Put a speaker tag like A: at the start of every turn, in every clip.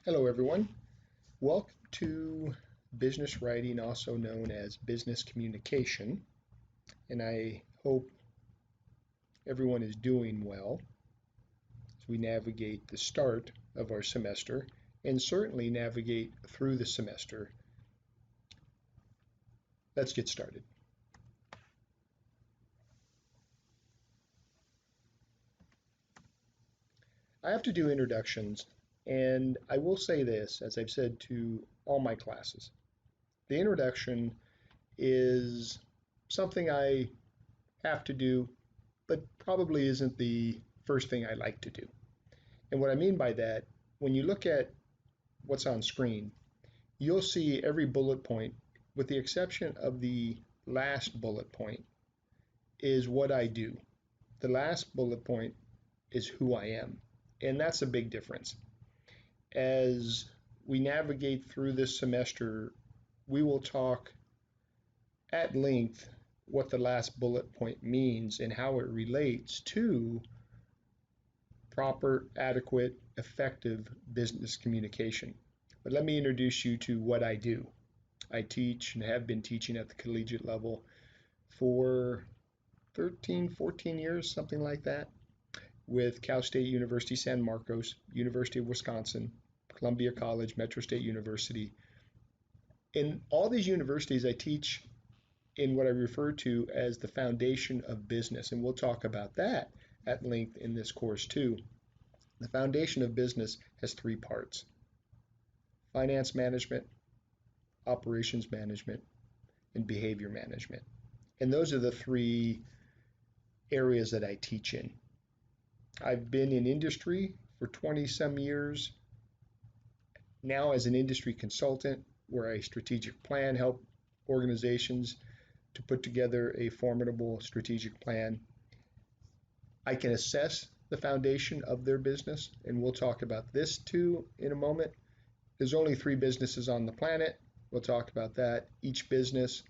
A: Hello, everyone. Welcome to business writing, also known as business communication. And I hope everyone is doing well as we navigate the start of our semester and certainly navigate through the semester. Let's get started. I have to do introductions, and I will say this, as I've said to all my classes. The introduction is something I have to do, but probably isn't the first thing I like to do. And what I mean by that, when you look at what's on screen, you'll see every bullet point, with the exception of the last bullet point, is what I do. The last bullet point is who I am. And that's a big difference. As we navigate through this semester, we will talk at length what the last bullet point means and how it relates to proper, adequate, effective business communication. But let me introduce you to what I do. I teach and have been teaching at the collegiate level for 13, 14 years, something like that, with Cal State University San Marcos, University of Wisconsin, Columbia College, Metro State University. In all these universities, I teach in what I refer to as the foundation of business, and we'll talk about that at length in this course too. The foundation of business has three parts: finance management, operations management, and behavior management. And those are the three areas that I teach in. I've been in industry for 20 some years, now as an industry consultant, where I strategic plan, help organizations to put together a formidable strategic plan. I can assess the foundation of their business, and we'll talk about this too in a moment. There's only 3 businesses on the planet. We'll talk about that. Each business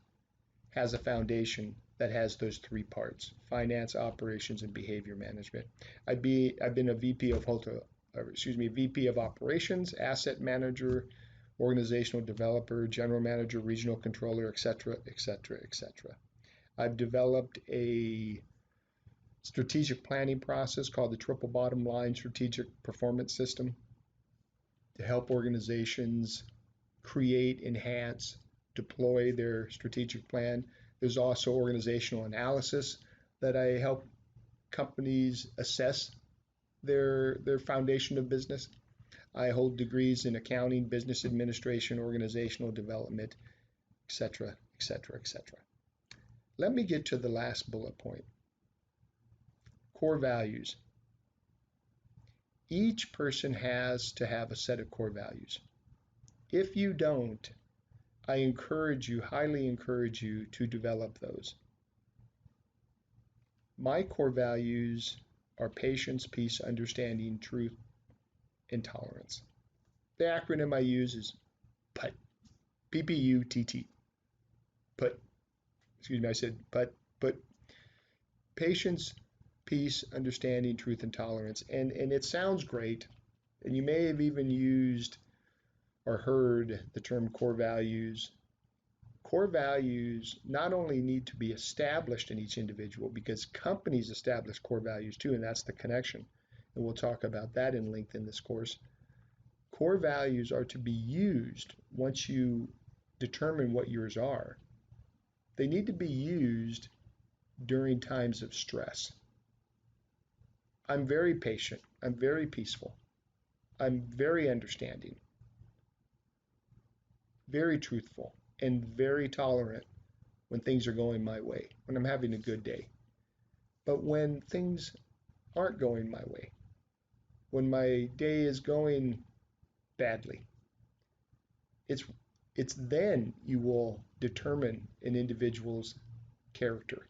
A: has a foundation that has those 3 parts: finance, operations, and behavior management. I've been a VP of operations, asset manager, organizational developer, general manager, regional controller, etc., etc., etc. I've developed a strategic planning process called the Triple Bottom Line Strategic Performance System to help organizations create, enhance, deploy their strategic plan. There's also organizational analysis that I help companies assess their foundation of business. I hold degrees in accounting, business administration, organizational development, etc., etc., etc. Let me get to the last bullet point: core values. Each person has to have a set of core values. If you don't, I highly encourage you to develop those. My core values are patience, peace, understanding, truth, and tolerance. The acronym I use is PUTT, P-P-U-T-T, PUTT. Excuse me, I said PUTT. Patience, peace, understanding, truth, and tolerance. And it sounds great, and you may have even used or heard the term core values. Core values not only need to be established in each individual, because companies establish core values too, and that's the connection. And we'll talk about that in length in this course. Core values are to be used once you determine what yours are. They need to be used during times of stress. I'm very patient. I'm very peaceful. I'm very understanding, very truthful, and very tolerant when things are going my way, when I'm having a good day. But when things aren't going my way, when my day is going badly, it's then you will determine an individual's character.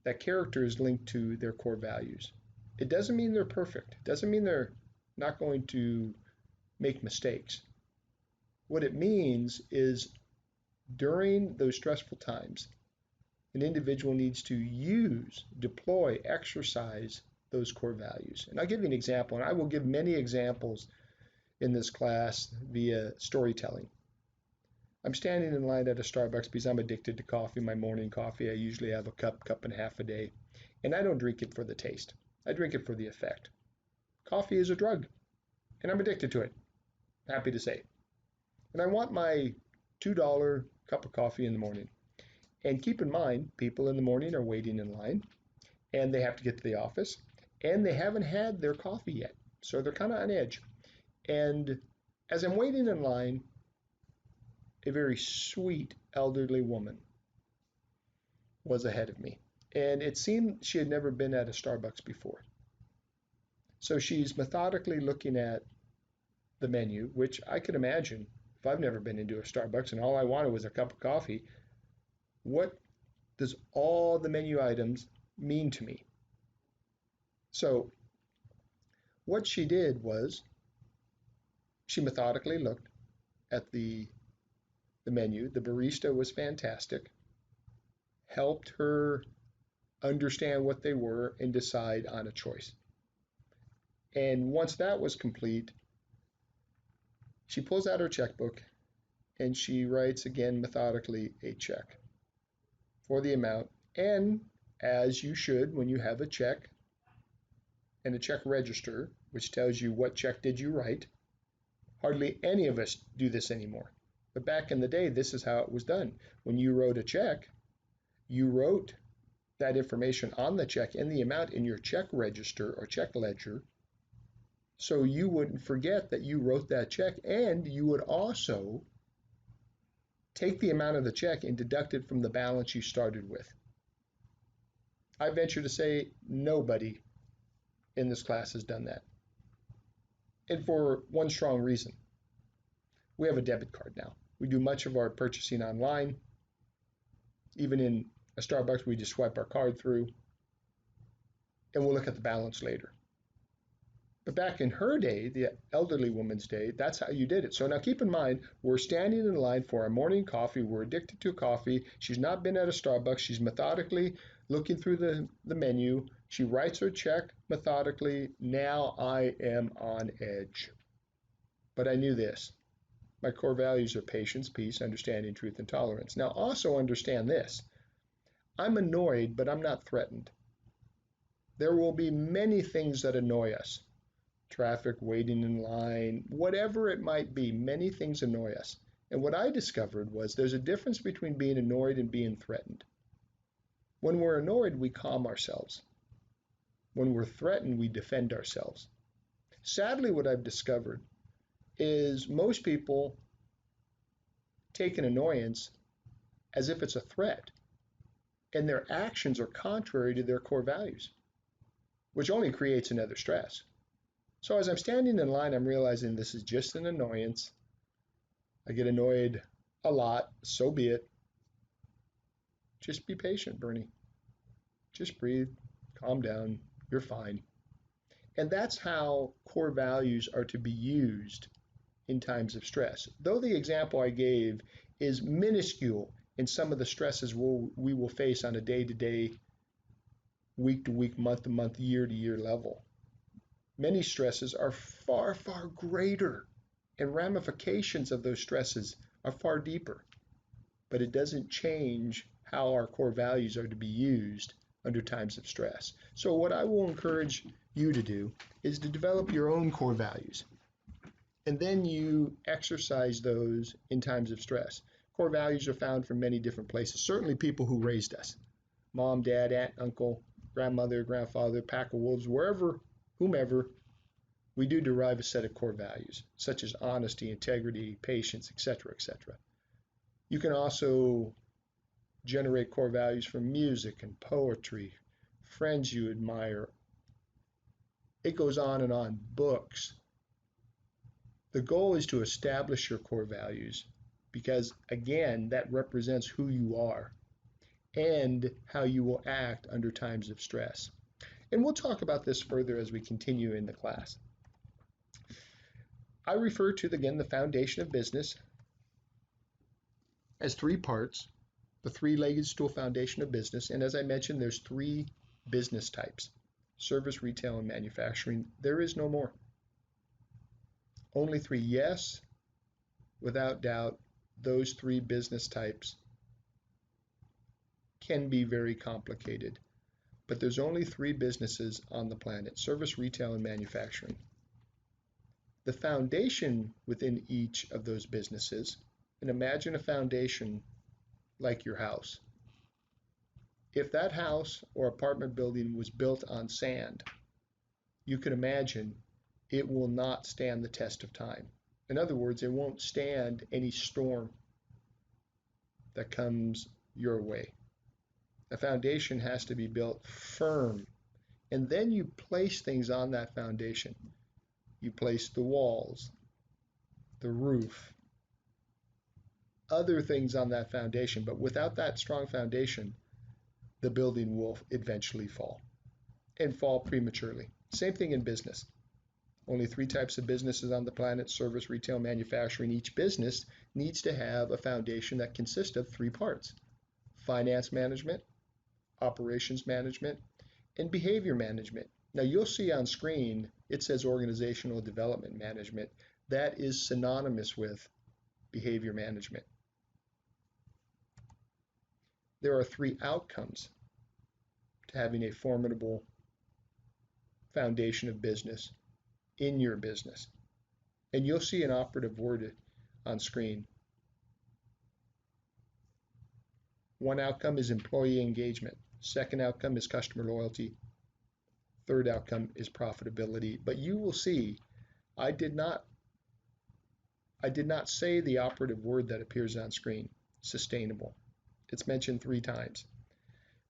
A: That character is linked to their core values. It doesn't mean they're perfect. It doesn't mean they're not going to make mistakes. What it means is during those stressful times, an individual needs to use, deploy, exercise those core values. And I'll give you an example, and I will give many examples in this class via storytelling. I'm standing in line at a Starbucks because I'm addicted to coffee, my morning coffee. I usually have a cup and a half a day. And I don't drink it for the taste. I drink it for the effect. Coffee is a drug, and I'm addicted to it, happy to say. And I want my $2 cup of coffee in the morning. And keep in mind, people in the morning are waiting in line, and they have to get to the office, and they haven't had their coffee yet. So they're kind of on edge. And as I'm waiting in line, a very sweet elderly woman was ahead of me. And it seemed she had never been at a Starbucks before. So she's methodically looking at the menu, which I could imagine if I've never been into a Starbucks and all I wanted was a cup of coffee, what does all the menu items mean to me? So what she did was she methodically looked at the menu. The barista was fantastic, helped her understand what they were and decide on a choice. And once that was complete, she pulls out her checkbook and she writes again methodically a check for the amount. And as you should when you have a check and a check register, which tells you what check did you write, hardly any of us do this anymore. But back in the day, this is how it was done. When you wrote a check, you wrote that information on the check and the amount in your check register or check ledger, so you wouldn't forget that you wrote that check, and you would also take the amount of the check and deduct it from the balance you started with. I venture to say nobody in this class has done that. And for one strong reason. We have a debit card now. We do much of our purchasing online. Even in a Starbucks, we just swipe our card through and we'll look at the balance later. But back in her day, the elderly woman's day, that's how you did it. So now keep in mind, we're standing in line for our morning coffee. We're addicted to coffee. She's not been at a Starbucks. She's methodically looking through the menu. She writes her check methodically. Now I am on edge. But I knew this. My core values are patience, peace, understanding, truth, and tolerance. Now also understand this. I'm annoyed, but I'm not threatened. There will be many things that annoy us. Traffic, waiting in line, whatever it might be, many things annoy us. And what I discovered was there's a difference between being annoyed and being threatened. When we're annoyed, we calm ourselves. When we're threatened, we defend ourselves. Sadly, what I've discovered is most people take an annoyance as if it's a threat, and their actions are contrary to their core values, which only creates another stress. So as I'm standing in line, I'm realizing this is just an annoyance. I get annoyed a lot, so be it. Just be patient, Bernie. Just breathe, calm down, you're fine. And that's how core values are to be used in times of stress. Though the example I gave is minuscule in some of the stresses we will face on a day-to-day, week-to-week, month-to-month, year-to-year level. Many stresses are far, far greater, and ramifications of those stresses are far deeper. But it doesn't change how our core values are to be used under times of stress. So what I will encourage you to do is to develop your own core values. And then you exercise those in times of stress. Core values are found from many different places. Certainly people who raised us. Mom, dad, aunt, uncle, grandmother, grandfather, pack of wolves, wherever, whomever, we do derive a set of core values, such as honesty, integrity, patience, etc., etc. You can also generate core values from music and poetry, friends you admire. It goes on and on, books. The goal is to establish your core values because, again, that represents who you are and how you will act under times of stress. And we'll talk about this further as we continue in the class. I refer to, again, the foundation of business as three parts, the three-legged stool foundation of business. And as I mentioned, there's three business types: service, retail, and manufacturing. There is no more. Only three. Yes, without doubt, those three business types can be very complicated. But there's only three businesses on the planet: service, retail, and manufacturing. The foundation within each of those businesses, and imagine a foundation like your house. If that house or apartment building was built on sand, you can imagine it will not stand the test of time. In other words, it won't stand any storm that comes your way. The foundation has to be built firm, and then you place things on that foundation. You place the walls, the roof, other things on that foundation, but without that strong foundation, the building will eventually fall and fall prematurely. Same thing in business. Only three types of businesses on the planet: service, retail, manufacturing. Each business needs to have a foundation that consists of three parts: finance management, operations management, and behavior management. Now you'll see on screen, it says organizational development management. That is synonymous with behavior management. There are three outcomes to having a formidable foundation of business in your business. And you'll see an operative word on screen. One outcome is employee engagement. Second outcome is customer loyalty. Third outcome is profitability. But you will see, I did not say the operative word that appears on screen: sustainable. It's mentioned 3 times.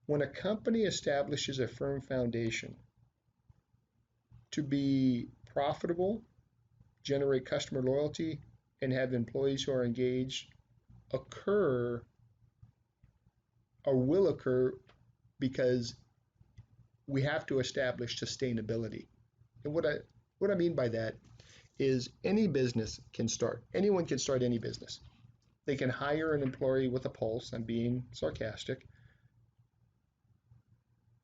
A: When a company establishes a firm foundation to be profitable, generate customer loyalty, and have employees who are engaged, occur or will occur because we have to establish sustainability. And what I mean by that is any business can start. Anyone can start any business. They can hire an employee with a pulse. I'm being sarcastic.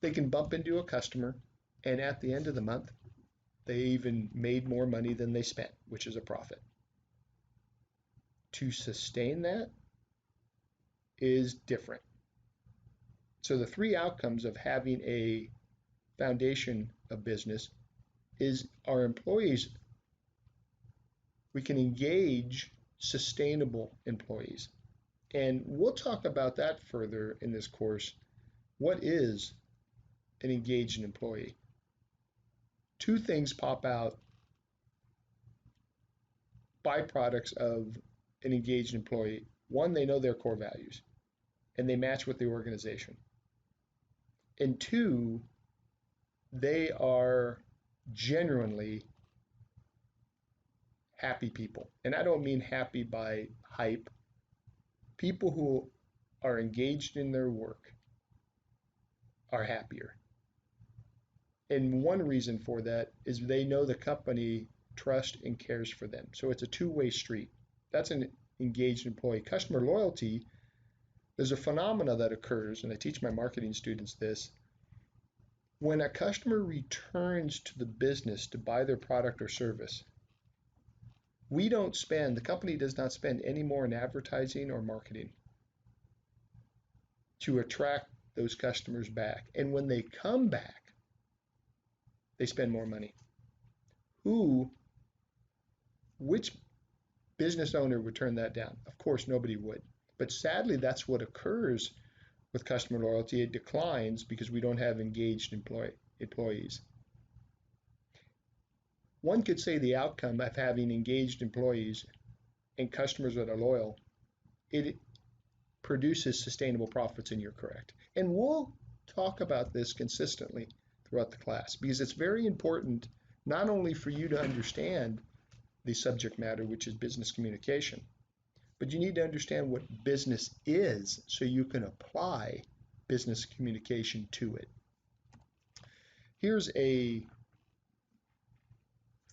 A: They can bump into a customer, and at the end of the month, they even made more money than they spent, which is a profit. To sustain that is different. So the 3 outcomes of having a foundation of business is our employees. We can engage sustainable employees. And we'll talk about that further in this course. What is an engaged employee? 2 things pop out, byproducts of an engaged employee. 1, they know their core values and they match with the organization. And 2, they are genuinely happy people. And I don't mean happy by hype. People who are engaged in their work are happier. And one reason for that is they know the company trusts and cares for them. So it's a two-way street. That's an engaged employee. Customer loyalty, there's a phenomena that occurs, and I teach my marketing students this. When a customer returns to the business to buy their product or service, the company does not spend any more in advertising or marketing to attract those customers back. And when they come back, they spend more money. Which business owner would turn that down? Of course, nobody would. But sadly, that's what occurs with customer loyalty. It declines because we don't have engaged employees. One could say the outcome of having engaged employees and customers that are loyal, it produces sustainable profits, and you're correct. And we'll talk about this consistently throughout the class because it's very important not only for you to understand the subject matter, which is business communication, but you need to understand what business is so you can apply business communication to it. Here's a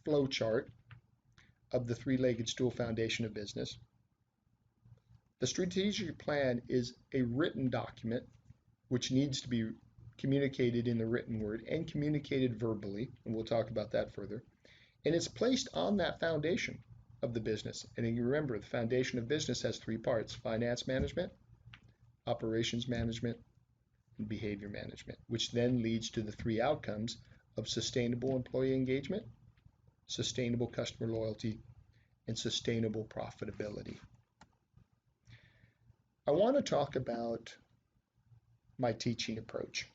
A: flow chart of the 3-legged stool foundation of business. The strategic plan is a written document which needs to be communicated in the written word and communicated verbally, and we'll talk about that further. And it's placed on that foundation of the business. And you remember, the foundation of business has three parts: finance management, operations management, and behavior management, which then leads to the three outcomes of sustainable employee engagement, sustainable customer loyalty, and sustainable profitability. I want to talk about my teaching approach.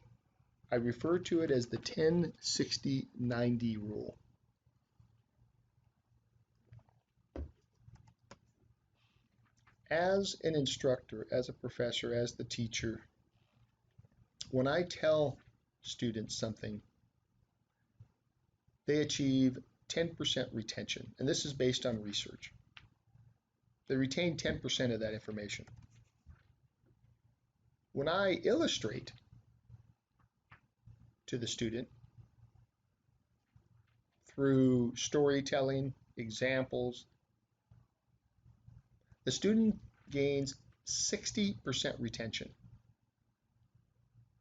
A: I refer to it as the 10-60-90 rule. As an instructor, as a professor, as the teacher, when I tell students something, they achieve 10% retention, and this is based on research. They retain 10% of that information. When I illustrate to the student through storytelling, examples, the student gains 60% retention.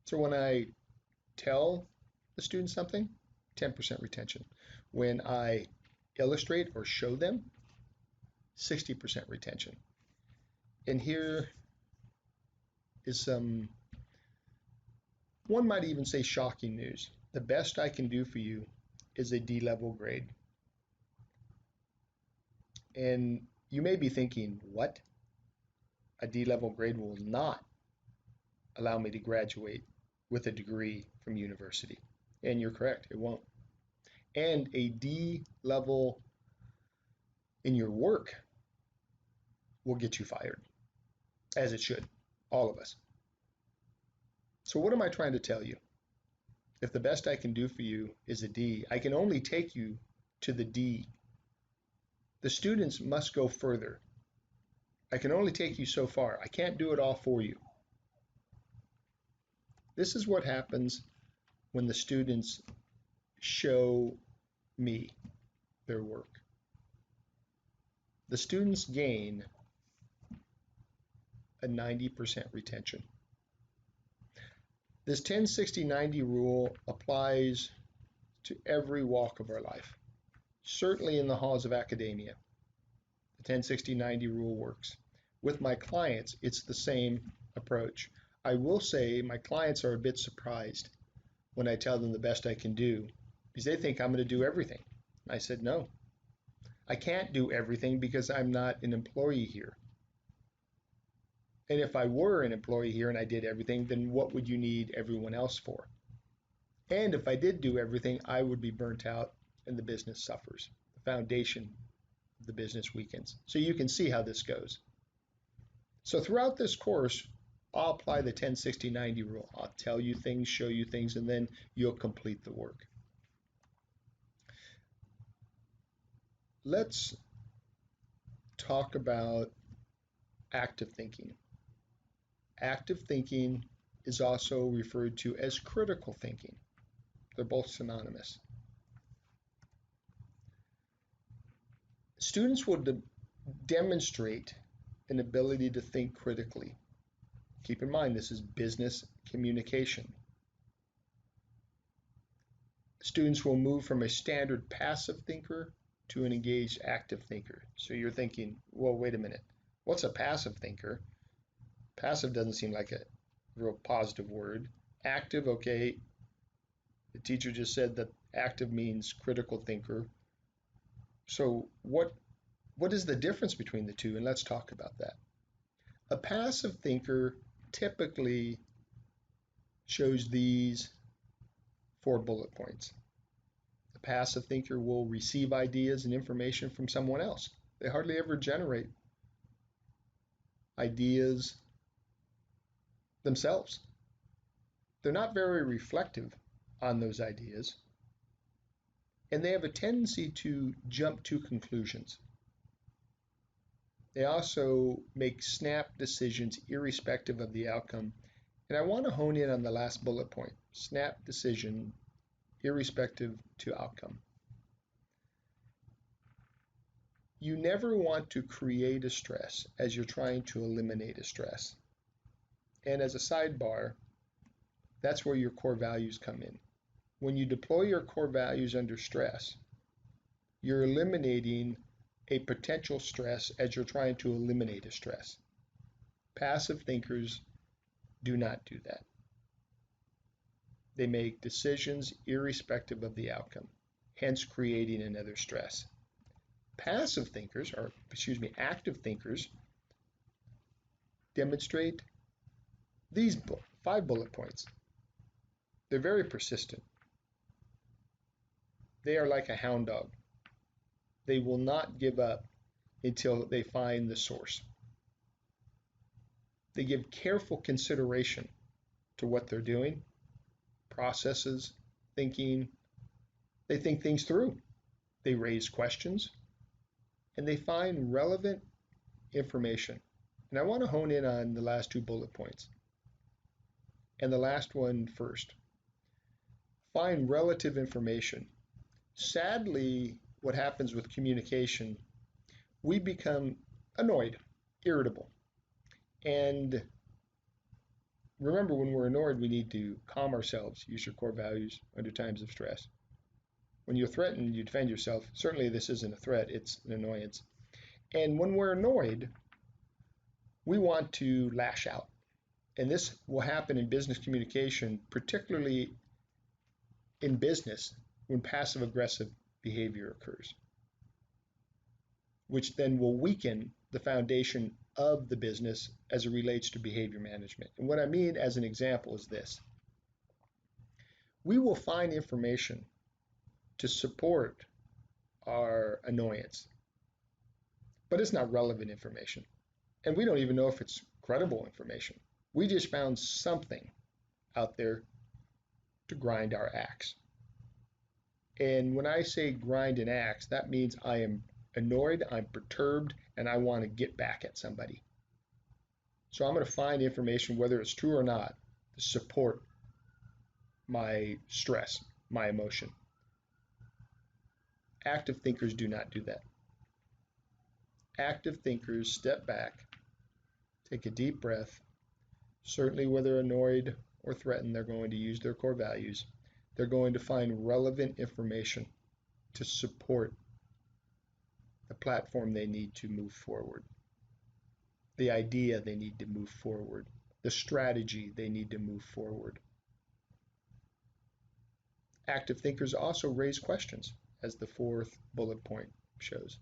A: So when I tell the student something, 10% retention. When I illustrate or show them, 60% retention. And here is some, one might even say, shocking news. The best I can do for you is a D-level grade. And you may be thinking, what? A D-level grade will not allow me to graduate with a degree from university. And you're correct, it won't. And a D level in your work will get you fired, as it should, all of us. So what am I trying to tell you? If the best I can do for you is a D, I can only take you to the D. The students must go further. I can only take you so far. I can't do it all for you. This is what happens when the students show me their work. The students gain a 90% retention. This 10-60-90 rule applies to every walk of our life. Certainly in the halls of academia, the 10-60-90 rule works. With my clients, it's the same approach. I will say my clients are a bit surprised when I tell them the best I can do, because they think I'm going to do everything. I said, no, I can't do everything because I'm not an employee here. And if I were an employee here and I did everything, then what would you need everyone else for? And if I did do everything, I would be burnt out and the business suffers. The foundation of the business weakens. So you can see how this goes. So throughout this course, I'll apply the 10-60-90 rule. I'll tell you things, show you things, and then you'll complete the work. Let's talk about active thinking. Active thinking is also referred to as critical thinking. They're both synonymous. Students will demonstrate an ability to think critically. Keep in mind, this is business communication. Students will move from a standard passive thinker to an engaged active thinker. So you're thinking, well, wait a minute, what's a passive thinker? Passive doesn't seem like a real positive word. Active, okay, the teacher just said that active means critical thinker. So what is the difference between the two? And let's talk about that. A passive thinker typically shows these 4 bullet points. The passive thinker will receive ideas and information from someone else. They hardly ever generate ideas themselves. They're not very reflective on those ideas, and they have a tendency to jump to conclusions. They also make snap decisions irrespective of the outcome. And I want to hone in on the last bullet point, snap decision irrespective to outcome. You never want to create a stress as you're trying to eliminate a stress. And as a sidebar, that's where your core values come in. When you deploy your core values under stress, You're eliminating a potential stress as you're trying to eliminate a stress. Passive thinkers do not do that. They make decisions irrespective of the outcome, hence creating another stress. Passive thinkers, or excuse me, active thinkers, demonstrate these 5 bullet points. They're very persistent. They are like a hound dog. They will not give up until they find the source. They give careful consideration to what they're doing, processes, thinking. They think things through. They raise questions, and they find relevant information. And I want to hone in on the last 2 bullet points. And the last one first. Find relative information. Sadly, what happens with communication, we become annoyed, irritable. And remember, when we're annoyed, we need to calm ourselves, use your core values under times of stress. When you're threatened, you defend yourself. Certainly, this isn't a threat, it's an annoyance. And when we're annoyed, we want to lash out. And this will happen in business communication, particularly in business when passive aggressive behavior occurs, which then will weaken the foundation of the business as it relates to behavior management. And what I mean as an example is this. We will find information to support our annoyance, but it's not relevant information. And we don't even know if it's credible information. We just found something out there to grind our axe. And when I say grind an axe, that means I am annoyed, I'm perturbed, and I want to get back at somebody. So I'm going to find information, whether it's true or not, to support my stress, my emotion. Active thinkers do not do that. Active thinkers step back, take a deep breath. Certainly, whether annoyed or threatened, they're going to use their core values. They're going to find relevant information to support the platform they need to move forward, the idea they need to move forward, the strategy they need to move forward. Active thinkers also raise questions, as the 4th bullet point shows.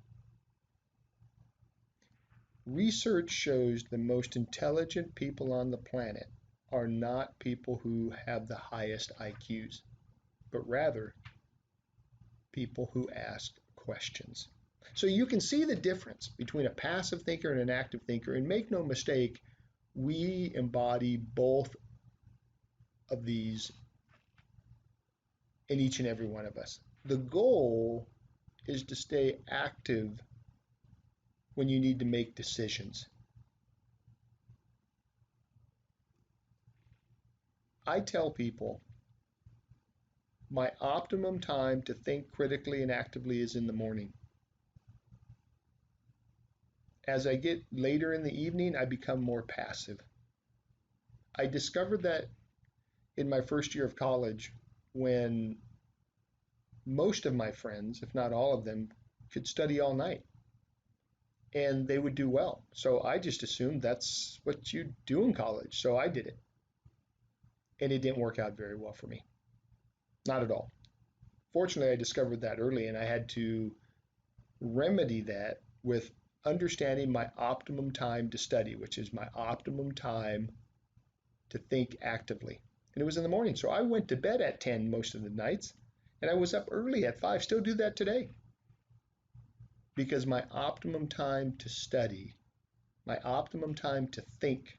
A: Research shows the most intelligent people on the planet are not people who have the highest IQs, but rather people who ask questions. So you can see the difference between a passive thinker and an active thinker, and make no mistake, we embody both of these in each and every one of us. The goal is to stay active when you need to make decisions. I tell people my optimum time to think critically and actively is in the morning. As I get later in the evening, I become more passive. I discovered that in my first year of college, when most of my friends, if not all of them, could study all night and they would do well. So I just assumed that's what you do in college. So I did it. And it didn't work out very well for me. Not at all. Fortunately, I discovered that early, and I had to remedy that with understanding my optimum time to study, which is my optimum time to think actively. And it was in the morning. So I went to bed at 10 most of the nights, and I was up early at 5. Still do that today. Because my optimum time to study, my optimum time to think,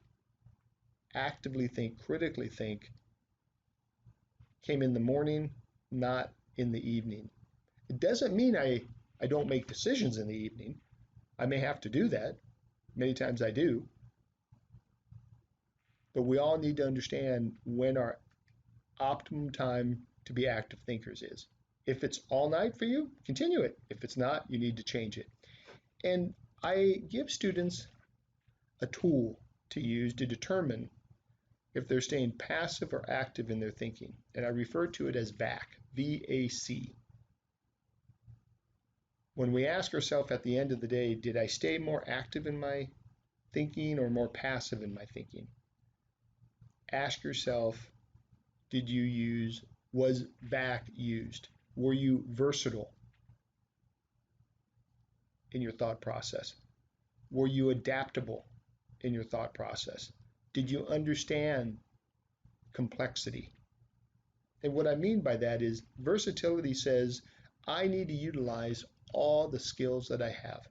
A: actively think, critically think, came in the morning, not in the evening. It doesn't mean I don't make decisions in the evening. I may have to do that. Many times I do. But we all need to understand when our optimum time to be active thinkers is. If it's all night for you, continue it. If it's not, you need to change it. And I give students a tool to use to determine if they're staying passive or active in their thinking. And I refer to it as VAC, V-A-C. When we ask ourselves at the end of the day, did I stay more active in my thinking or more passive in my thinking? Ask yourself, was VAC used? Were you versatile in your thought process? Were you adaptable in your thought process? Did you understand complexity? And what I mean by that is versatility says I need to utilize all the skills that I have.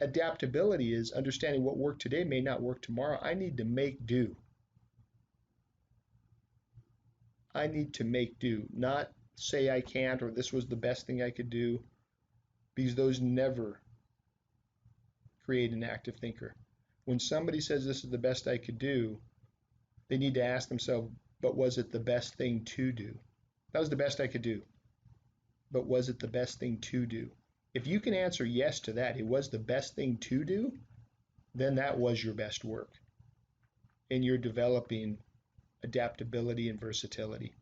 A: Adaptability is understanding what worked today may not work tomorrow. I need to make do. I need to make do, not say I can't or this was the best thing I could do, because those never create an active thinker. When somebody says this is the best I could do, they need to ask themselves, but was it the best thing to do? That was the best I could do. But was it the best thing to do? If you can answer yes to that, it was the best thing to do, then that was your best work. And you're developing adaptability and versatility.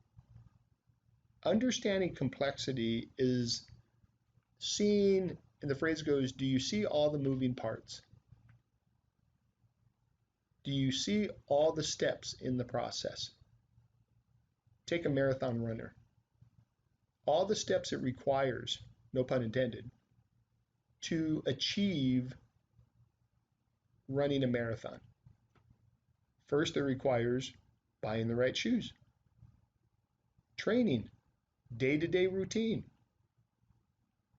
A: Understanding complexity is seeing, and the phrase goes, do you see all the moving parts? Do you see all the steps in the process? Take a marathon runner. All the steps it requires, no pun intended, to achieve running a marathon. First, it requires buying the right shoes, training, day-to-day routine,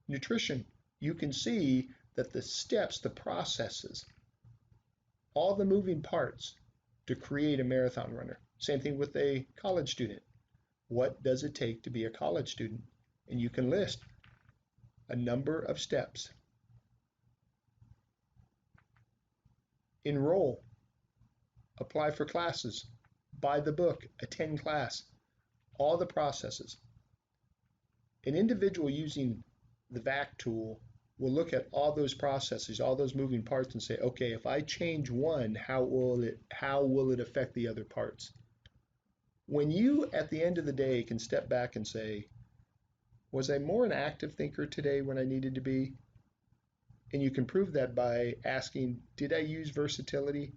A: nutrition. You can see that the steps, the processes, all the moving parts to create a marathon runner. Same thing with a college student. What does it take to be a college student? And you can list a number of steps. Enroll, apply for classes, buy the book, attend class, all the processes. An individual using the VAC tool will look at all those processes, all those moving parts and say, okay, if I change one, how will it affect the other parts? When you, at the end of the day, can step back and say, was I more an active thinker today when I needed to be? And you can prove that by asking, did I use versatility?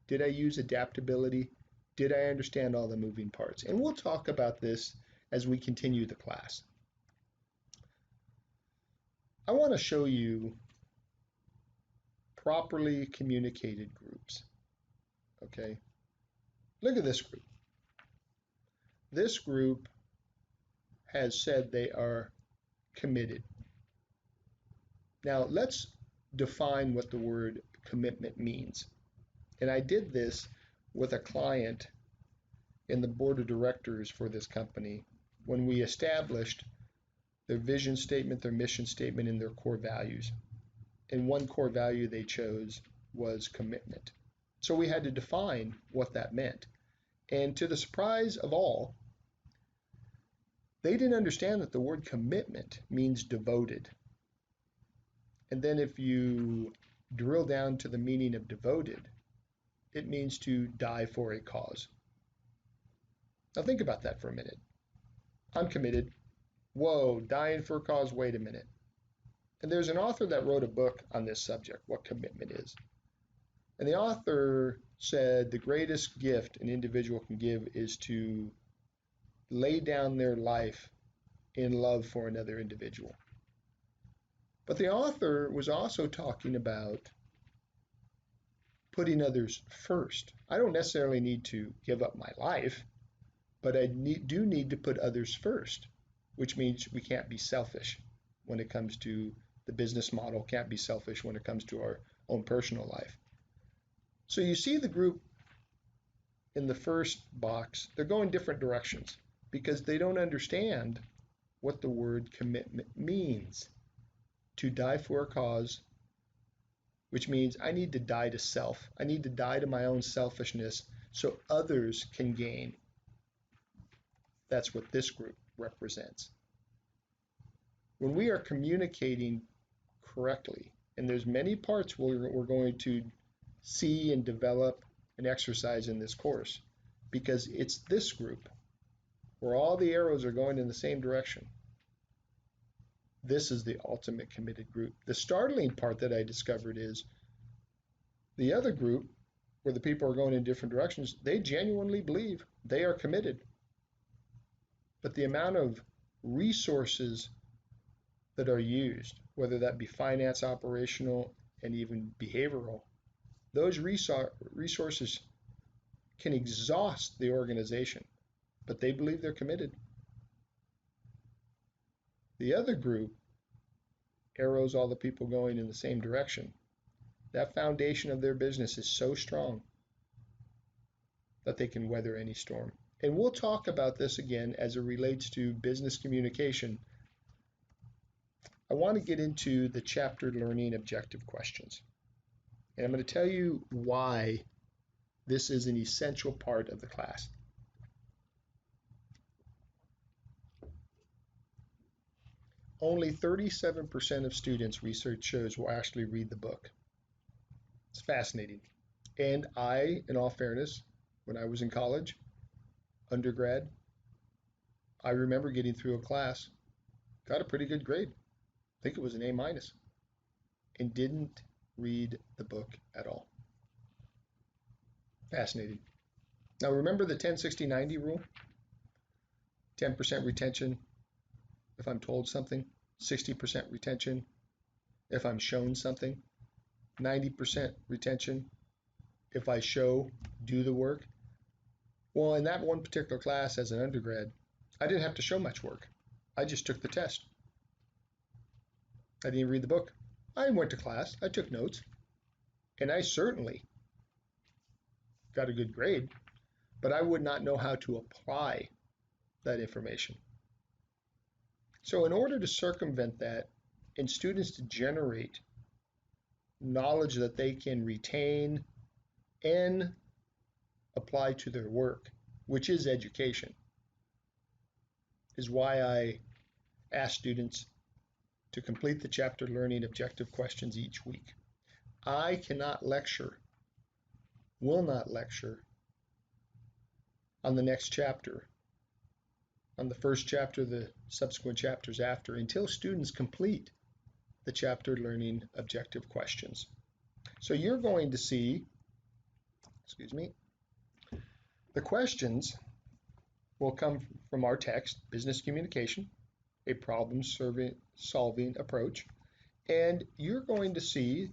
A: Did I use adaptability? Did I understand all the moving parts? And we'll talk about this as we continue the class. I want to show you properly communicated groups. Okay, look at this group. This group has said they are committed. Now let's define what the word commitment means. And I did this with a client in the board of directors for this company when we established their vision statement, their mission statement, and their core values. And one core value they chose was commitment. So we had to define what that meant. And to the surprise of all, they didn't understand that the word commitment means devoted. And then if you drill down to the meaning of devoted, it means to die for a cause. Now think about that for a minute. I'm committed. Whoa, dying for a cause, wait a minute. And there's an author that wrote a book on this subject, what commitment is. And the author said the greatest gift an individual can give is to lay down their life in love for another individual. But the author was also talking about putting others first. I don't necessarily need to give up my life, but I do need to put others first, which means we can't be selfish when it comes to the business model, can't be selfish when it comes to our own personal life. So you see the group in the first box, they're going different directions because they don't understand what the word commitment means. To die for a cause, which means I need to die to self. I need to die to my own selfishness so others can gain. That's what this group represents. When we are communicating correctly, and there's many parts we're going to see and develop and exercise in this course, because it's this group where all the arrows are going in the same direction. This is the ultimate committed group. The startling part that I discovered is the other group, where the people are going in different directions, they genuinely believe they are committed. But the amount of resources that are used, whether that be finance, operational, and even behavioral, those resources can exhaust the organization, but they believe they're committed. The other group arrows all the people going in the same direction. That foundation of their business is so strong that they can weather any storm. And we'll talk about this again as it relates to business communication. I want to get into the chapter learning objective questions. And I'm going to tell you why this is an essential part of the class. Only 37% of students, research shows, will actually read the book. It's fascinating. And I, in all fairness, when I was in college, undergrad, I remember getting through a class, got a pretty good grade. I think it was an A minus, and didn't read the book at all. Fascinating. Now remember the 10-60-90 rule? 10% retention if I'm told something, 60% retention if I'm shown something, 90% retention if I do the work. Well, in that one particular class as an undergrad, I didn't have to show much work. I just took the test. I didn't read the book. I went to class, I took notes, and I certainly got a good grade, but I would not know how to apply that information. So in order to circumvent that and students to generate knowledge that they can retain and apply to their work, which is education, is why I ask students to complete the chapter learning objective questions each week. I cannot lecture, will not lecture on the next chapter, on the first chapter, the subsequent chapters after, until students complete the chapter learning objective questions. So you're going to see, the questions will come from our text, Business Communication, a problem-solving approach, and you're going to see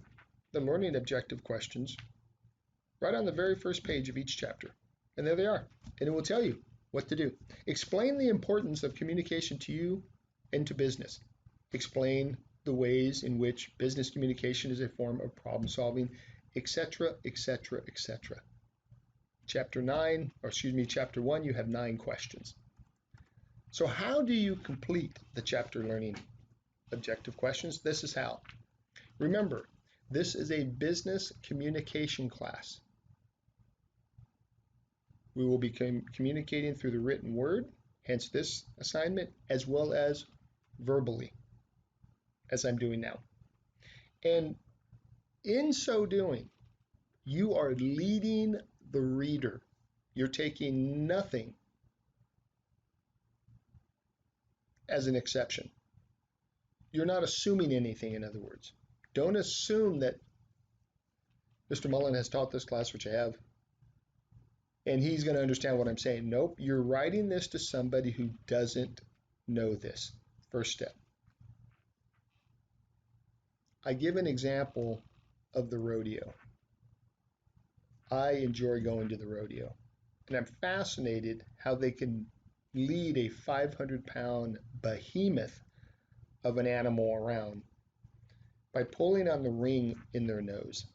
A: the learning objective questions right on the very first page of each chapter. And there they are, and it will tell you what to do. Explain the importance of communication to you and to business. Explain the ways in which business communication is a form of problem solving, etc., etc., etc. Chapter 1, you have 9 questions. So how do you complete the chapter learning objective questions? This is how. Remember, this is a business communication class. We will be communicating through the written word, hence this assignment, as well as verbally, as I'm doing now. And in so doing, you are leading the reader. You're taking nothing as an exception. You're not assuming anything, in other words. Don't assume that Mr. Mullen has taught this class, which I have, and he's going to understand what I'm saying. Nope, you're writing this to somebody who doesn't know this. First step. I give an example of the rodeo. I enjoy going to the rodeo, and I'm fascinated how they can lead a 500-pound behemoth of an animal around by pulling on the ring in their nose.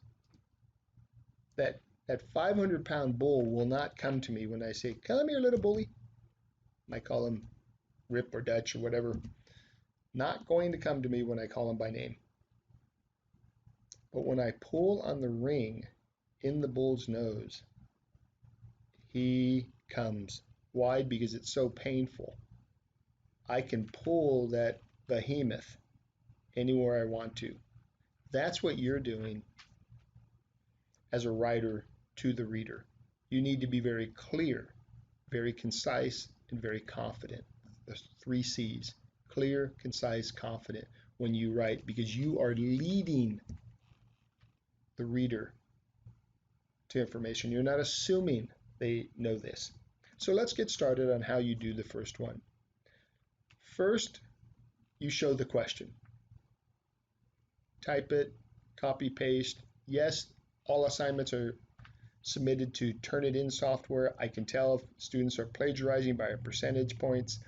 A: That 500-pound bull will not come to me when I say, "Come here, little bully." I might call him Rip or Dutch or whatever. Not going to come to me when I call him by name. But when I pull on the ring in the bull's nose, he comes. Why? Because it's so painful. I can pull that behemoth anywhere I want to. That's what you're doing as a writer to the reader. You need to be very clear, very concise, and very confident. The 3 C's. clear, concise, confident when you write, because you are leading the reader to information. You're not assuming they know this. So let's get started on how you do the first one. First, you show the question. Type it, copy, paste. Yes, all assignments are submitted to Turnitin software. I can tell if students are plagiarizing by percentage points.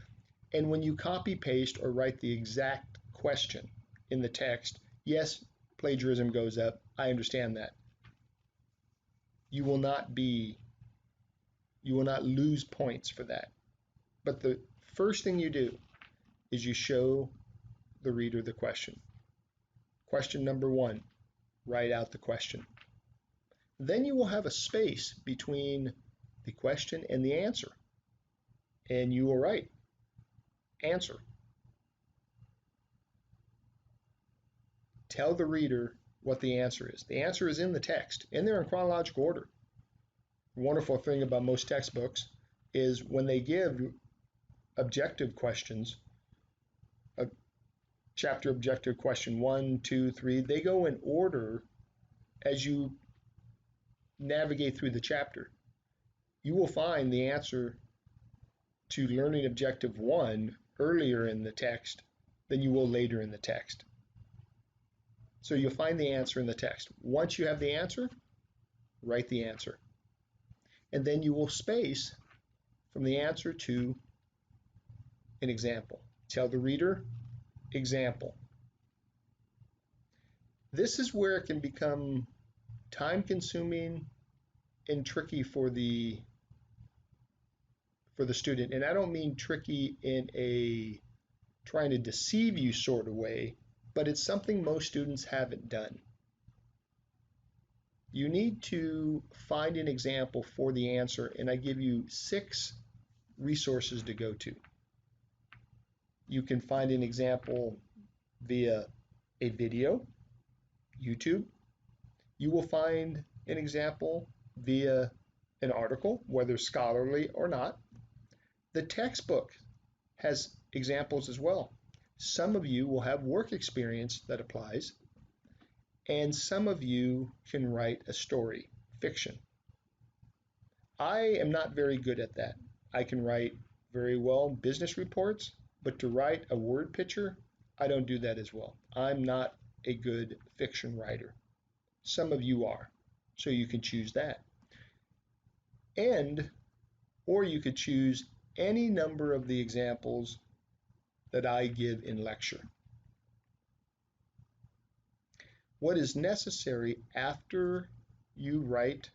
A: And when you copy, paste, or write the exact question in the text, yes, plagiarism goes up. I understand that. You will not lose points for that. But the first thing you do is you show the reader the question. Question number 1, write out the question. Then you will have a space between the question and the answer. And you will write answer. Tell the reader what the answer is. The answer is in the text, and they're in chronological order. The wonderful thing about most textbooks is when they give objective questions, a chapter objective question 1, 2, 3, they go in order as you navigate through the chapter. You will find the answer to learning objective 1 earlier in the text than you will later in the text. So you'll find the answer in the text. Once you have the answer, write the answer. And then you will space from the answer to an example. Tell the reader, example. This is where it can become time-consuming and tricky for the student. And I don't mean tricky in a trying to deceive you sort of way, but it's something most students haven't done. You need to find an example for the answer, and I give you 6 resources to go to. You can find an example via a video, YouTube. You will find an example via an article, whether scholarly or not. The textbook has examples as well. Some of you will have work experience that applies, and some of you can write a story, fiction. I am not very good at that. I can write very well business reports, but to write a word picture, I don't do that as well. I'm not a good fiction writer. Some of you are, so you can choose that. Or you could choose any number of the examples that I give in lecture. What is necessary after you write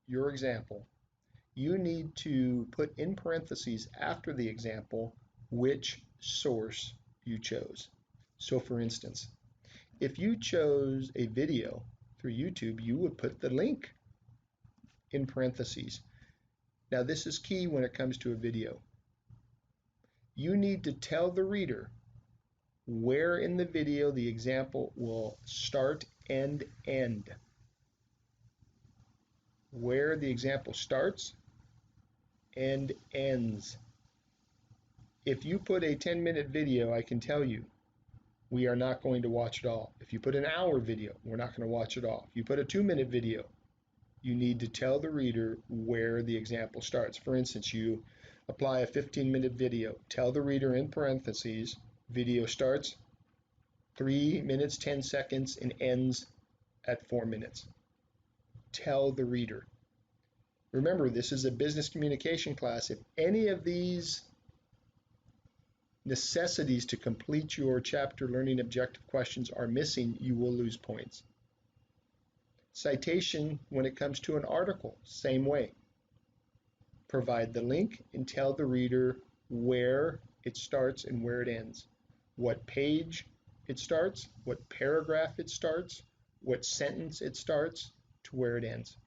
A: your example, you need to put in parentheses after the example which source you chose. So for instance, if you chose a video through YouTube, you would put the link in parentheses. Now this is key when it comes to a video. You need to tell the reader where in the video the example will start and end. Where the example starts and ends. If you put a 10-minute video, I can tell you, we are not going to watch it all. If you put an hour video, we're not going to watch it all. If you put a 2-minute video, you need to tell the reader where the example starts. For instance, you apply a 15-minute video. Tell the reader in parentheses, video starts 3 minutes, 10 seconds and ends at 4 minutes. Tell the reader. Remember, this is a business communication class. If any of these necessities to complete your chapter learning objective questions are missing, you will lose points. Citation, when it comes to an article, same way. Provide the link and tell the reader where it starts and where it ends. What page it starts, what paragraph it starts, what sentence it starts, to where it ends.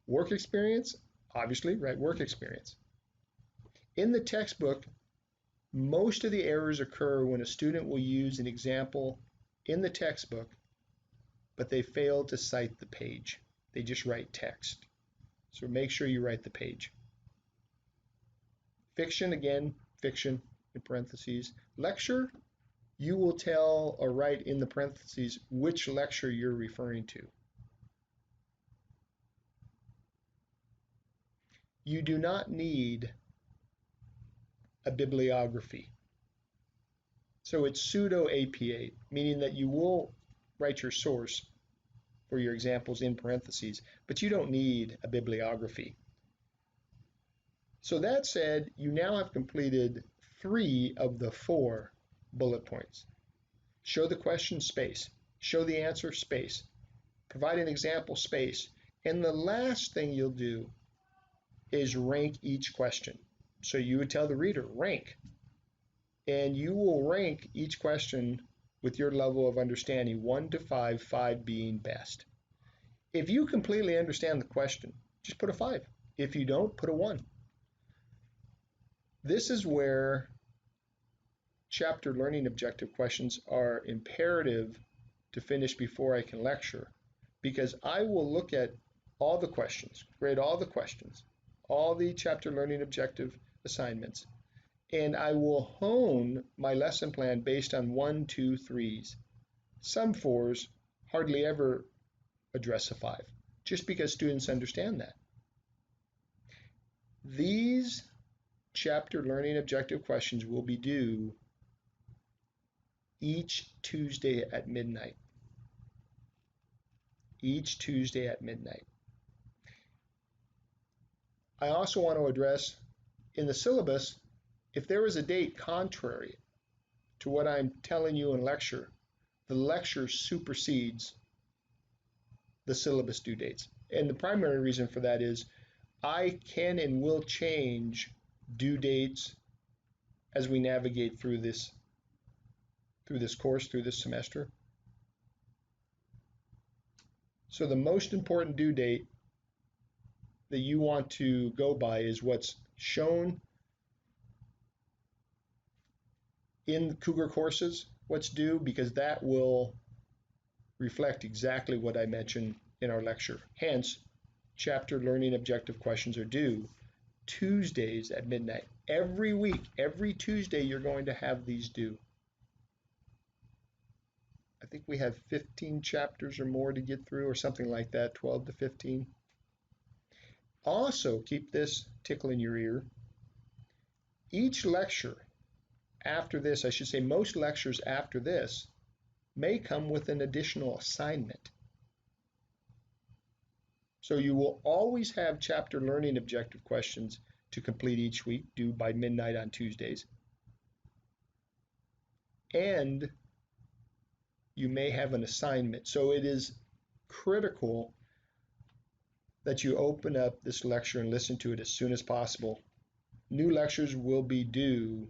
A: Work experience, obviously, write work experience. In the textbook, most of the errors occur when a student will use an example in the textbook, but they fail to cite the page. They just write text. So make sure you write the page. Fiction, again, fiction in parentheses. Lecture, you will tell or write in the parentheses which lecture you're referring to. You do not need a bibliography. So it's pseudo APA, meaning that you will write your source for your examples in parentheses, but you don't need a bibliography. So that said, you now have completed 3 of the 4 bullet points. Show the question, space. Show the answer, space. Provide an example, space. And the last thing you'll do is rank each question. So you would tell the reader, rank. And you will rank each question with your level of understanding, 1 to 5, 5 being best. If you completely understand the question, just put a 5. If you don't, put a 1. This is where chapter learning objective questions are imperative to finish before I can lecture, because I will look at all the questions, grade all the questions, all the chapter learning objective assignments, and I will hone my lesson plan based on 1, 2, 3s. Some 4s hardly ever address a 5, just because students understand that. These chapter learning objective questions will be due each Tuesday at midnight. Each Tuesday at midnight. I also want to address in the syllabus, if there is a date contrary to what I'm telling you in lecture, the lecture supersedes the syllabus due dates. And the primary reason for that is I can and will change due dates as we navigate through this course, through this semester. So the most important due date that you want to go by is what's shown in Cougar courses, what's due, because that will reflect exactly what I mentioned in our lecture. Hence, chapter learning objective questions are due Tuesdays at midnight. Every week, every Tuesday, you're going to have these due. I think we have 15 chapters or more to get through, or something like that, 12 to 15. Also, keep this tickling your ear. Each lecture after this, I should say most lectures after this, may come with an additional assignment. So you will always have chapter learning objective questions to complete each week, due by midnight on Tuesdays. And you may have an assignment. So it is critical that you open up this lecture and listen to it as soon as possible. New lectures will be due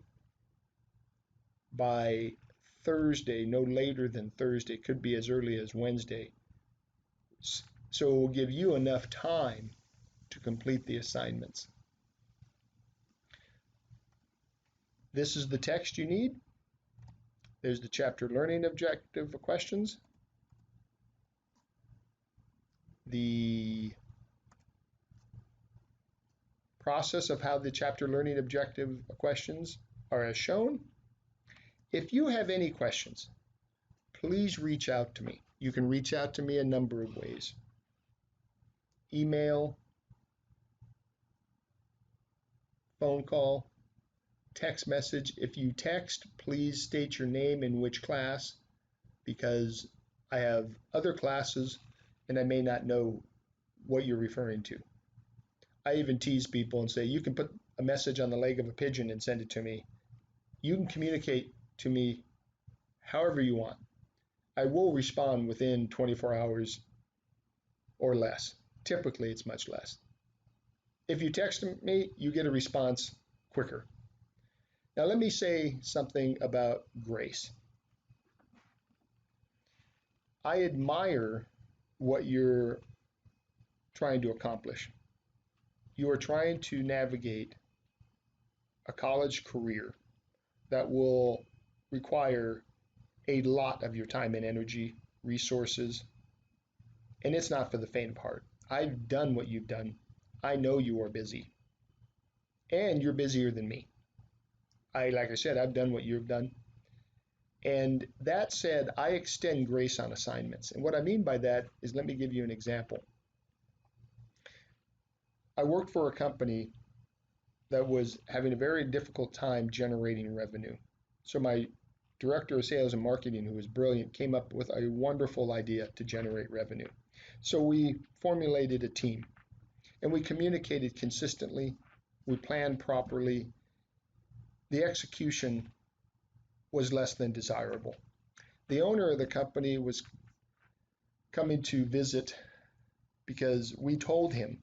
A: by Thursday, no later than Thursday, could be as early as Wednesday. So it will give you enough time to complete the assignments. This is the text you need. There's the chapter learning objective questions. The process of how the chapter learning objective questions are as shown. If you have any questions, please reach out to me. You can reach out to me a number of ways. Email, phone call, text message. If you text, please state your name and which class, because I have other classes and I may not know what you're referring to. I even tease people and say, you can put a message on the leg of a pigeon and send it to me. You can communicate to me however you want. I will respond within 24 hours or less. Typically, it's much less. If you text me, you get a response quicker. Now, let me say something about grace. I admire what you're trying to accomplish. You are trying to navigate a college career that will require a lot of your time and energy, resources, and it's not for the faint of heart. I've done what you've done. I know you are busy, and you're busier than me. like I said, I've done what you've done. And that said, I extend grace on assignments. And what I mean by that is, let me give you an example. I worked for a company that was having a very difficult time generating revenue. So my director of sales and marketing, who was brilliant, came up with a wonderful idea to generate revenue. So we formulated a team and we communicated consistently. We planned properly. The execution was less than desirable. The owner of the company was coming to visit because we told him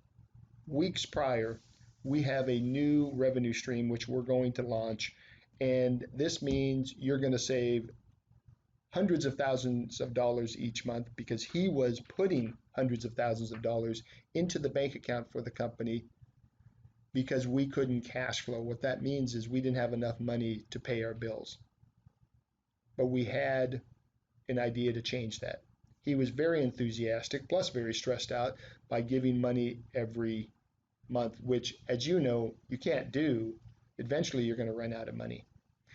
A: weeks prior, we have a new revenue stream which we're going to launch, and this means you're going to save hundreds of thousands of dollars each month, because he was putting hundreds of thousands of dollars into the bank account for the company because we couldn't cash flow. What that means is we didn't have enough money to pay our bills, but we had an idea to change that. He was very enthusiastic, plus very stressed out by giving money every month, which, as you know, you can't do. Eventually, you're going to run out of money.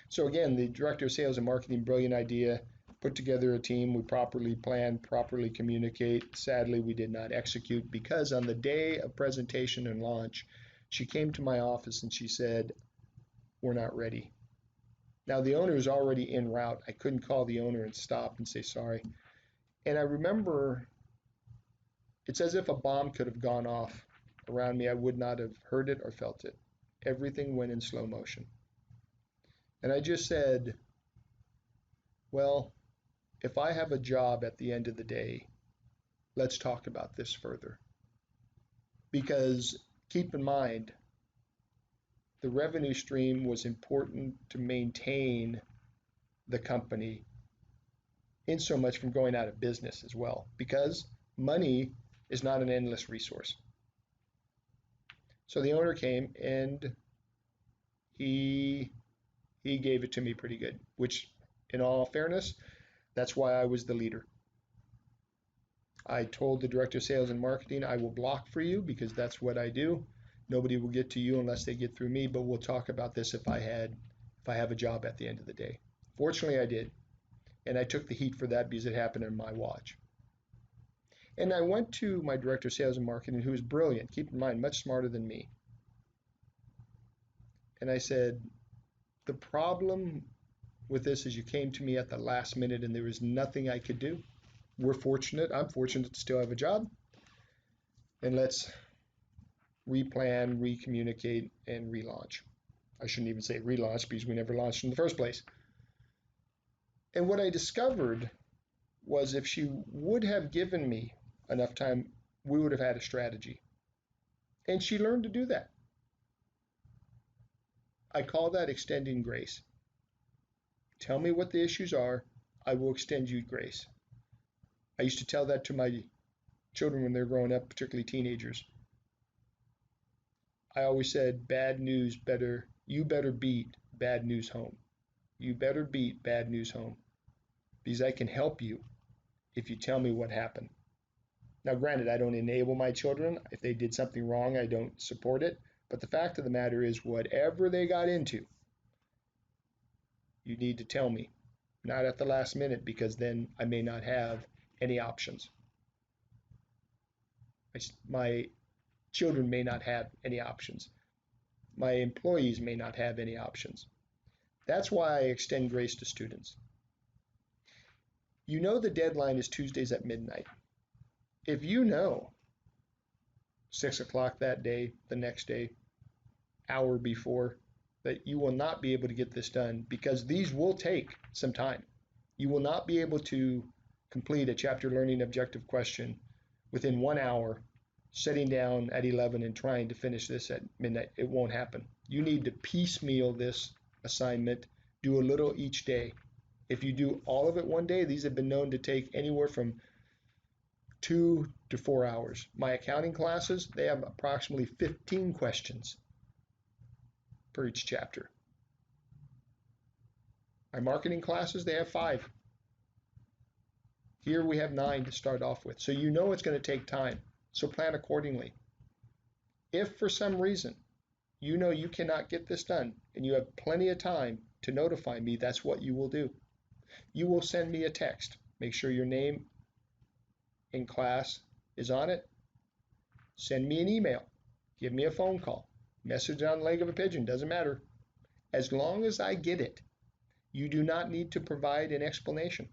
A: So again, the director of sales and marketing, brilliant idea, put together a team. We properly planned, properly communicate. Sadly, we did not execute because on the day of presentation and launch, she came to my office and she said, "We're not ready." Now, the owner is already en route. I couldn't call the owner and stop and say sorry. And I remember it's as if a bomb could have gone off around me. I would not have heard it or felt it. Everything went in slow motion. And I just said, well, if I have a job at the end of the day, let's talk about this further. Because keep in mind, the revenue stream was important to maintain the company in so much from going out of business as well, because money is not an endless resource. So the owner came and he gave it to me pretty good, which in all fairness, that's why I was the leader. I told the director of sales and marketing, I will block for you because that's what I do. Nobody will get to you unless they get through me, but we'll talk about this if I have a job at the end of the day. Fortunately, I did. And I took the heat for that because it happened on my watch. And I went to my director of sales and marketing, who was brilliant, keep in mind, much smarter than me. And I said, the problem with this is you came to me at the last minute and there was nothing I could do. We're fortunate. I'm fortunate to still have a job. And let's replan, recommunicate, and relaunch. I shouldn't even say relaunch because we never launched in the first place. And what I discovered was if she would have given me enough time, we would have had a strategy. And she learned to do that. I call that extending grace. Tell me what the issues are, I will extend you grace. I used to tell that to my children when they're growing up, particularly teenagers. I always said, you better beat bad news home. You better beat bad news home because I can help you if you tell me what happened. Now, granted, I don't enable my children. If they did something wrong, I don't support it. But the fact of the matter is, whatever they got into, you need to tell me, not at the last minute, because then I may not have any options. My children may not have any options. My employees may not have any options. That's why I extend grace to students. You know the deadline is Tuesdays at midnight. If you know 6 o'clock that day, the next day, hour before, that you will not be able to get this done because these will take some time. You will not be able to complete a chapter learning objective question within 1 hour, sitting down at 11 and trying to finish this at midnight. It won't happen. You need to piecemeal this assignment, do a little each day. If you do all of it one day, these have been known to take anywhere from 2 to 4 hours. My accounting classes, they have approximately 15 questions per each chapter. My marketing classes, they have 5. Here we have 9 to start off with. So you know it's going to take time. So plan accordingly. If for some reason you know you cannot get this done and you have plenty of time to notify me, that's what you will do. You will send me a text. Make sure your name in class is on it. Send me an email. Give me a phone call. Message on the leg of a pigeon, doesn't matter. As long as I get it, you do not need to provide an explanation.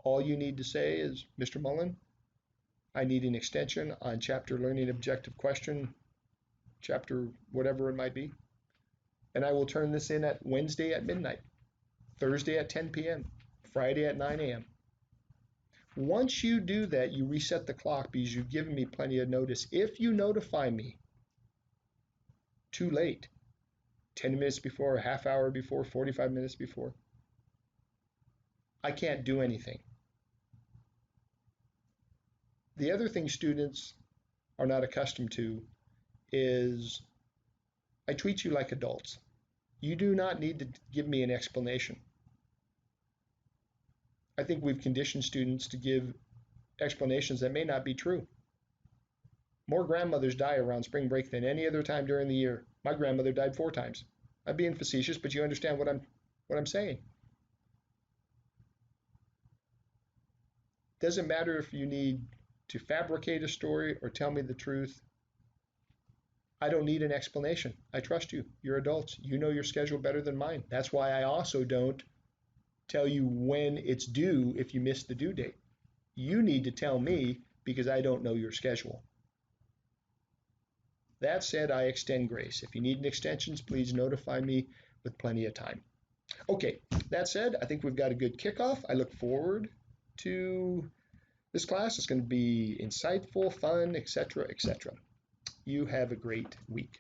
A: All you need to say is, Mr. Mullen, I need an extension on chapter learning objective question, chapter whatever it might be, and I will turn this in at Wednesday at midnight, Thursday at 10 p.m., Friday at 9 a.m. Once you do that, you reset the clock because you've given me plenty of notice. If you notify me too late, 10 minutes before, a half hour before, 45 minutes before, I can't do anything. The other thing students are not accustomed to is I treat you like adults. You do not need to give me an explanation. I think we've conditioned students to give explanations that may not be true. More grandmothers die around spring break than any other time during the year. My grandmother died 4 times. I'm being facetious, but you understand what I'm saying. Doesn't matter if you need to fabricate a story or tell me the truth. I don't need an explanation. I trust you. You're adults. You know your schedule better than mine. That's why I also don't tell you when it's due if you miss the due date. You need to tell me because I don't know your schedule. That said, I extend grace. If you need an extensions, please notify me with plenty of time. Okay, that said, I think we've got a good kickoff. I look forward to this class. It's going to be insightful, fun, etc., etc. You have a great week.